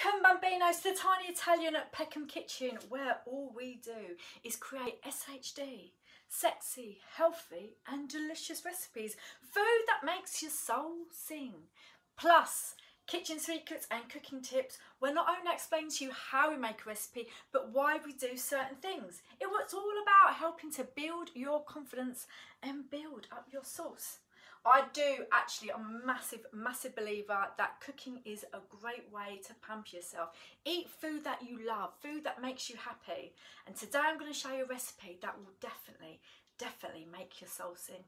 Welcome Bambinos to the Tiny Italian at Peckham Kitchen, where all we do is create SHD, sexy, healthy and delicious recipes. Food that makes your soul sing. Plus kitchen secrets and cooking tips where not only I explain to you how we make a recipe, but why we do certain things. It's all about helping to build your confidence and build up your sauce. I'm a massive believer that cooking is a great way to pamper yourself. Eat food that you love, food that makes you happy. And today I'm going to show you a recipe that will definitely make your soul sing.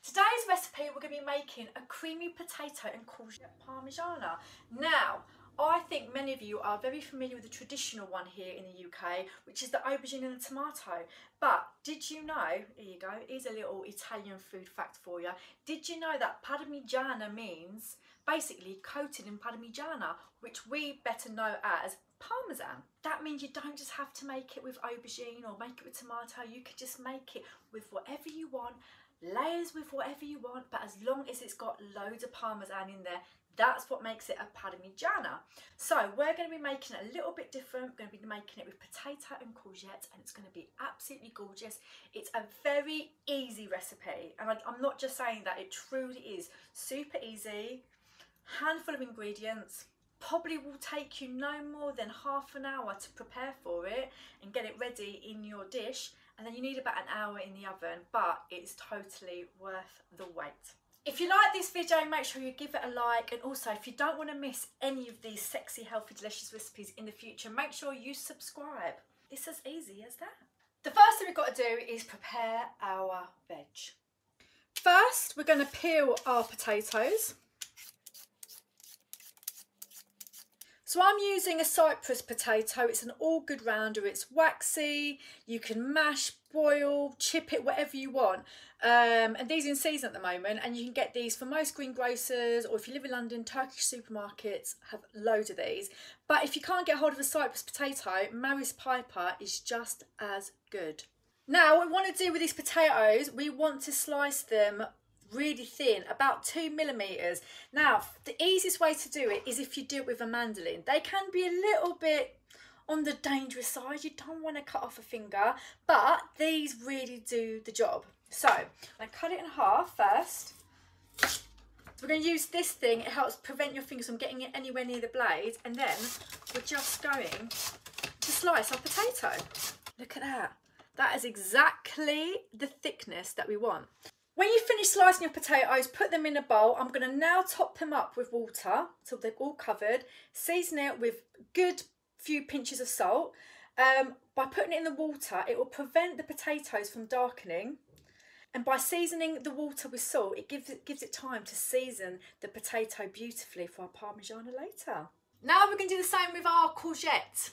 Today's recipe, we're going to be making a creamy potato and courgette parmigiana. Now, I think many of you are very familiar with the traditional one here in the UK, which is the aubergine and the tomato. But did you know, here you go, here's a little Italian food fact for you. Did you know that parmigiana means basically coated in parmigiana, which we better know as parmesan? That means you don't just have to make it with aubergine or make it with tomato. You could just make it with whatever you want, layers with whatever you want, but as long as it's got loads of parmesan in there, that's what makes it a parmigiana. So we're going to be making it a little bit different. We're going to be making it with potato and courgette, and it's going to be absolutely gorgeous. It's a very easy recipe, and I'm not just saying that, it truly is super easy. Handful of ingredients. Probably will take you no more than half an hour to prepare for it and get it ready in your dish, and then you need about an hour in the oven, but it's totally worth the wait. If you like this video, make sure you give it a like, and also if you don't want to miss any of these sexy, healthy, delicious recipes in the future, make sure you subscribe. It's as easy as that. The first thing we've got to do is prepare our veg. First, we're going to peel our potatoes. So I'm using a Cyprus potato. It's an all good rounder. It's waxy. You can mash, boil, chip it, whatever you want. And these are in season at the moment, and you can get these from most greengrocers, or if you live in London, Turkish supermarkets have loads of these. But if you can't get hold of a Cyprus potato, Maris Piper is just as good. Now, what we want to do with these potatoes, we want to slice them really thin, about 2 millimeters. Now, the easiest way to do it is if you do it with a mandolin. They can be a little bit on the dangerous side. You don't want to cut off a finger, but these really do the job. So I'm going to cut it in half first. So we're going to use this thing. It helps prevent your fingers from getting it anywhere near the blade, and then we're just going to slice our potato. Look at that. That is exactly the thickness that we want. When you finish slicing your potatoes, put them in a bowl. I'm going to now top them up with water so they're all covered. Season it with good few pinches of salt. By putting it in the water, it will prevent the potatoes from darkening. And by seasoning the water with salt, it gives it time to season the potato beautifully for our parmigiana later. Now we're going to do the same with our courgette.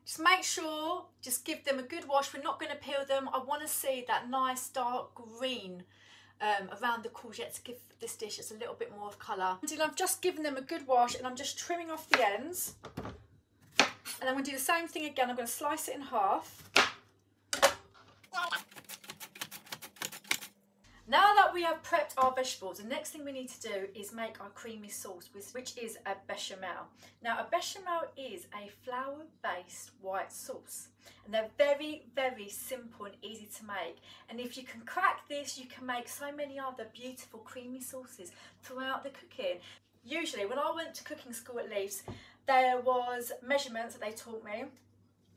Just make sure, just give them a good wash. We're not going to peel them. I want to see that nice dark green around the courgette to give this dish just a little bit more of colour. And I've just given them a good wash, and I'm just trimming off the ends. And then I'm going to do the same thing again. I'm going to slice it in half. Now that we have prepped our vegetables, the next thing we need to do is make our creamy sauce, which is a bechamel. Now, a bechamel is a flour-based white sauce, and they're very simple and easy to make. And if you can crack this, you can make so many other beautiful creamy sauces throughout the cooking. Usually, when I went to cooking school at Leeds, there was measurements that they taught me.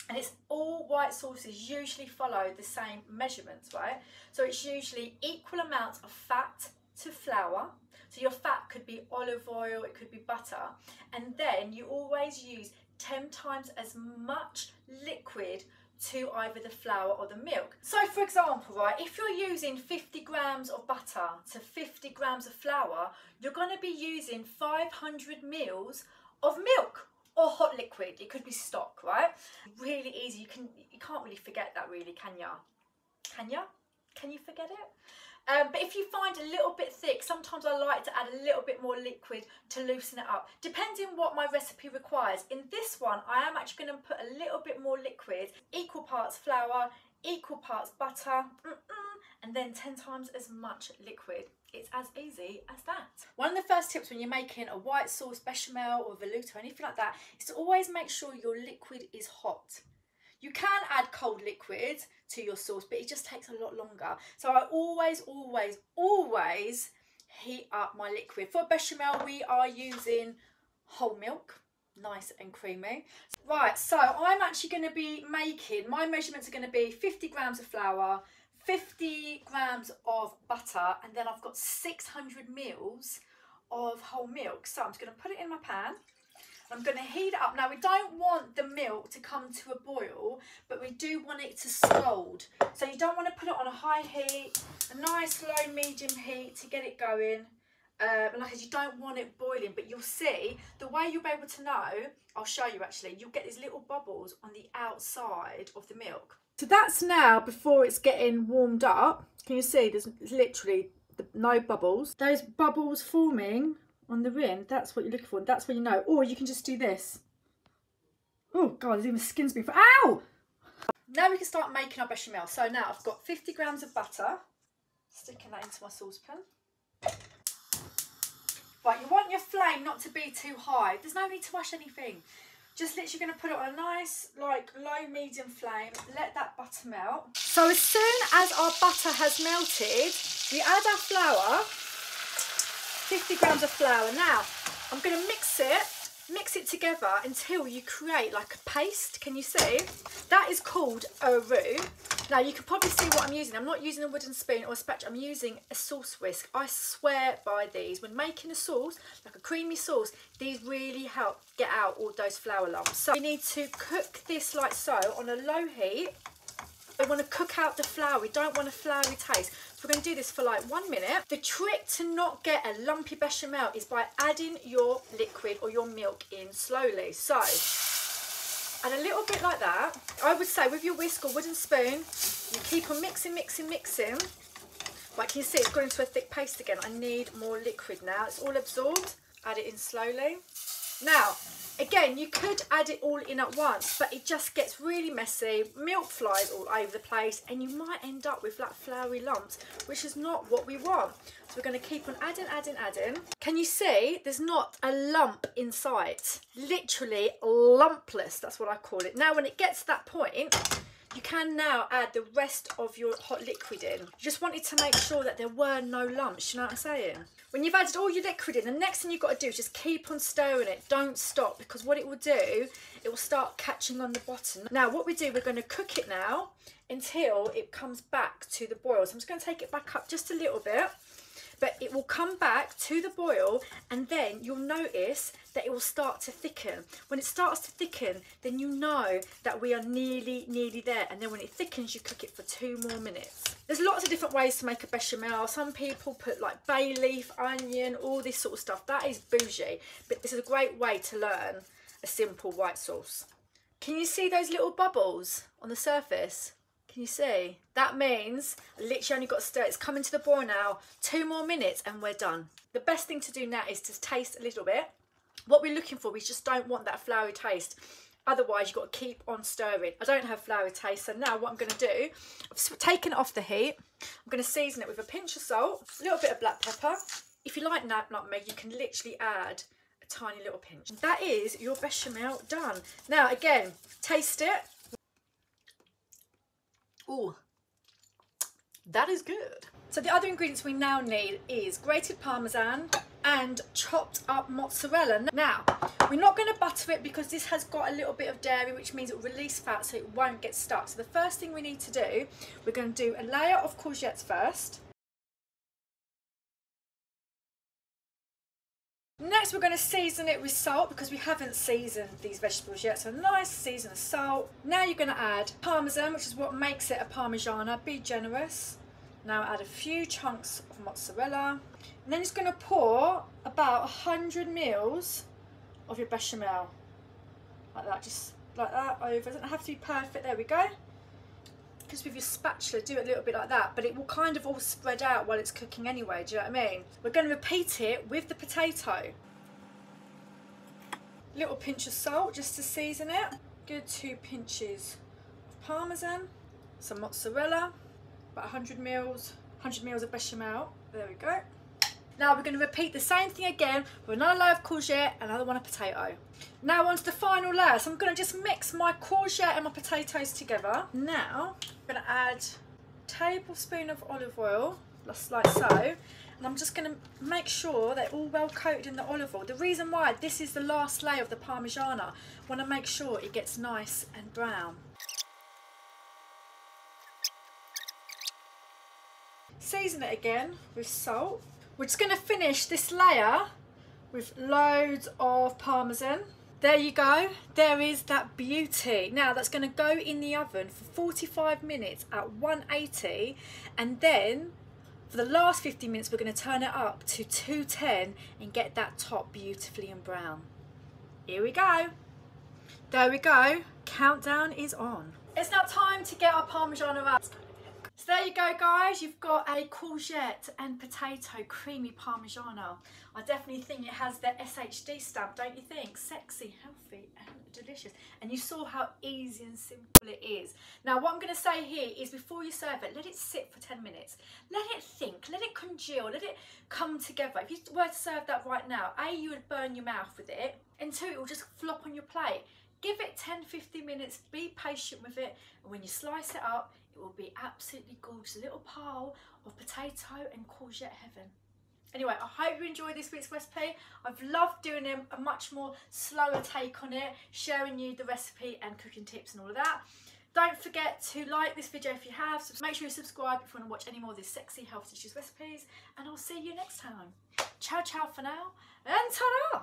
And it's all white sauces usually follow the same measurements, right? So it's usually equal amounts of fat to flour. So your fat could be olive oil, it could be butter. And then you always use 10 times as much liquid to either the flour or the milk. So for example, right, if you're using 50 grams of butter to 50 grams of flour, you're going to be using 500 mils of milk. Or hot liquid, it could be stock, right? Really easy, you can't really forget that really, can ya? Can ya? Can you forget it? But if you find a little bit thick, sometimes I like to add a little bit more liquid to loosen it up, depending what my recipe requires. In this one, I am actually going to put a little bit more liquid, equal parts flour, equal parts butter, and then 10 times as much liquid. It's as easy as that. One of the first tips when you're making a white sauce, bechamel or velouté or anything like that is to always make sure your liquid is hot. You can add cold liquid to your sauce, but it just takes a lot longer. So I always heat up my liquid. For bechamel, we are using whole milk, nice and creamy. Right, so I'm actually going to be making, my measurements are going to be 50 grams of flour, 50 grams of butter, and then I've got 600 mils of whole milk. So I'm just going to put it in my pan. I'm going to heat it up. Now, we don't want the milk to come to a boil, but we do want it to scald. So you don't want to put it on a high heat, a nice low medium heat to get it going. And like I said, you don't want it boiling, but you'll see, the way you'll be able to know, I'll show you actually, you'll get these little bubbles on the outside of the milk. So that's now before it's getting warmed up. Can you see there's literally no bubbles? Those bubbles forming on the rim, that's what you're looking for, and that's when you know. Or you can just do this. Oh God, there's even skin's being, ow! Now we can start making our bechamel. So now I've got 50 grams of butter, sticking that into my saucepan. Right, you want your flame not to be too high. There's no need to wash anything. Just literally going to put it on a nice, like, low medium flame. Let that butter melt. So as soon as our butter has melted, we add our flour. 50 grams of flour. Now, I'm going to mix it together until you create like a paste. Can you see? That is called a roux. Now, you can probably see what I'm using. I'm not using a wooden spoon or a spatula. I'm using a sauce whisk. I swear by these. When making a sauce, like a creamy sauce, these really help get out all those flour lumps. So you need to cook this like so on a low heat. We want to cook out the flour. We don't want a floury taste. So we're going to do this for like 1 minute. The trick to not get a lumpy bechamel is by adding your liquid or your milk in slowly. So add a little bit like that. I would say with your whisk or wooden spoon, you keep on mixing. Like you see, it's gone into a thick paste again. I need more liquid now. It's all absorbed. Add it in slowly. Now, again, you could add it all in at once, but it just gets really messy. Milk flies all over the place, and you might end up with like floury lumps, which is not what we want. So we're going to keep on adding. Can you see there's not a lump in sight? Literally lumpless, that's what I call it. Now, when it gets to that point, you can now add the rest of your hot liquid in. You just wanted to make sure that there were no lumps, you know what I'm saying? When you've added all your liquid in, the next thing you've got to do is just keep on stirring it. Don't stop, because what it will do, it will start catching on the bottom. Now, what we do, we're going to cook it now until it comes back to the boil. So I'm just going to take it back up just a little bit. But it will come back to the boil, and then you'll notice that it will start to thicken. When it starts to thicken, then you know that we are nearly there. And then when it thickens, you cook it for 2 more minutes. There's lots of different ways to make a bechamel. Some people put like bay leaf, onion, all this sort of stuff. That is bougie, but this is a great way to learn a simple white sauce. Can you see those little bubbles on the surface? Can you see? That means I literally only got to stir. It's coming to the boil now. 2 more minutes and we're done. The best thing to do now is to taste a little bit. What we're looking for, we just don't want that floury taste. Otherwise, you've got to keep on stirring. I don't have floury taste, so now what I'm going to do, I've taken it off the heat. I'm going to season it with a pinch of salt, a little bit of black pepper. If you like nutmeg, you can literally add a tiny little pinch. That is your bechamel done. Now, again, taste it. Ooh, that is good. So the other ingredients we now need is grated parmesan and chopped up mozzarella. Now, we're not going to butter it because this has got a little bit of dairy, which means it will release fat so it won't get stuck. So the first thing we need to do, we're going to do a layer of courgettes first. Next, we're going to season it with salt because we haven't seasoned these vegetables yet. So a nice season of salt. Now you're going to add parmesan, which is what makes it a parmigiana. Be generous. Now add a few chunks of mozzarella. And then it's going to pour about 100 mils of your bechamel. Like that, just like that over. It doesn't have to be perfect. There we go. Just with your spatula, do it a little bit like that, but it will kind of all spread out while it's cooking anyway, do you know what I mean? We're going to repeat it with the potato. Little pinch of salt just to season it. Good 2 pinches of parmesan, some mozzarella, about 100 mils of bechamel. There we go. Now we're going to repeat the same thing again with another layer of courgette, another one of potato. Now onto the final layer. So I'm going to just mix my courgette and my potatoes together. Now I'm going to add a tablespoon of olive oil, just like so. And I'm just going to make sure they're all well coated in the olive oil. The reason why this is the last layer of the Parmigiana, I want to make sure it gets nice and brown. Season it again with salt. We're just going to finish this layer with loads of parmesan. There you go, there is that beauty. Now that's going to go in the oven for 45 minutes at 180, and then for the last 50 minutes we're going to turn it up to 210 and get that top beautifully and brown. Here we go. There we go, countdown is on. It's now time to get our Parmigiana out. So there you go guys, you've got a courgette and potato creamy Parmigiana. I definitely think it has the SHD stamp, don't you think? Sexy, healthy and delicious. And you saw how easy and simple it is. Now what I'm going to say here is before you serve it, let it sit for 10 minutes. Let it think, let it congeal, let it come together. If you were to serve that right now, A, you would burn your mouth with it, and 2, it will just flop on your plate. Give it 10-15 minutes, be patient with it, and when you slice it up, it will be absolutely gorgeous. A little pile of potato and courgette heaven. Anyway, I hope you enjoyed this week's recipe. I've loved doing a much more slower take on it, sharing you the recipe and cooking tips and all of that. Don't forget to like this video if you have. So make sure you subscribe if you want to watch any more of these sexy health dishes recipes. And I'll see you next time. Ciao, ciao for now, and ta-da!